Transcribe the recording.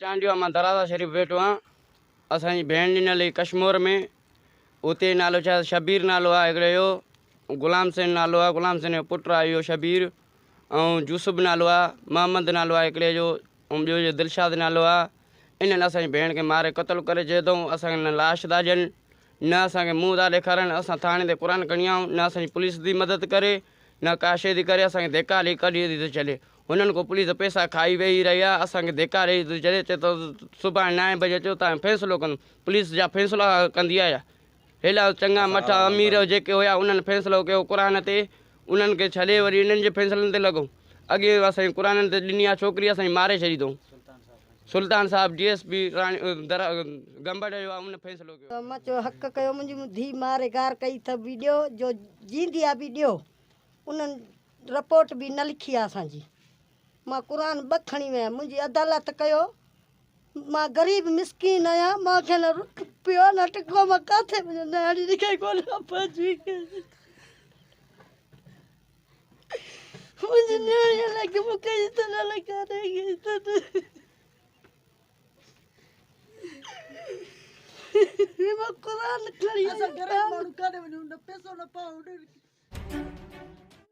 चांडियो मां दराजा शरीफ वेठो आहियां। असांजी भेण ॾिनल हुई कश्मीर में, उते नालो छा शबीर नालो आहे हिकिड़े जो, गुलाम सेन नालो आहे, गुलाम सेन जो पुटु आहे इहो शबीर, ऐं यूसुफ नालो आहे, मोहम्मद नालो आहे हिकिड़े जो, ऐं ॿियो जो दिलशाद नालो आहे। इन्हनि असांजी भेण खे मारे क़तलु करे चए थो असांखे न लाश था ॾियनि, न असांखे मुंहुं था ॾेखारनि। असां थाणे ते क़ुर खणी आऊं, न असांजी पुलिस थी मदद करे, न का शइ थी करे, असांखे धिका ॾेई कढी थी चले। हुननि को पुलिस पैसा खाई वेही रही आहे, असांखे धिका ॾेई थी चले, चए थो सुभाणे 9 बजे अचो तव्हां फ़ैसिलो कंदो। पुलिस जा फ़ैसिला कंदी आहे। हेॾा चङा मठा अमीर जेके हुया उन्हनि फ़ैसिलो कयो क़ुर ते, उन्हनि खे छॾे वरी इन्हनि जे फ़ैसिलनि ते लॻो। अॻे असांजी क़ुर ते ॾिनी आहे छोकिरी, असांजी मारे छॾी अथऊं। सुल्तान साहब DSP गंबड़ जो आहे, उन फ़ैसिलो कयो। मां चयो हक़ कयो, मुंहिंजी धीउ मारे गार कई त बि ॾियो, जो जींदी आहे बि ॾियो। उन्हनि रिपोर्ट बि न लिखी आहे असांजी। मां क़ुर 2 खणी वियमि, मुंहिंजी अदालत कयो। मां ग़रीब मिसकीन आहियां, मूंखे न पियो न टिको, मां किथे मुंहिंजो नियाणी लिखाई कोन पहुची। मुंहिंजी नियाणी लॻी मूंखे त न लॻारे मां क़ुर खणी असां ग़रीब माण्हू काॾे वञूं, न पैसो न पाऊं।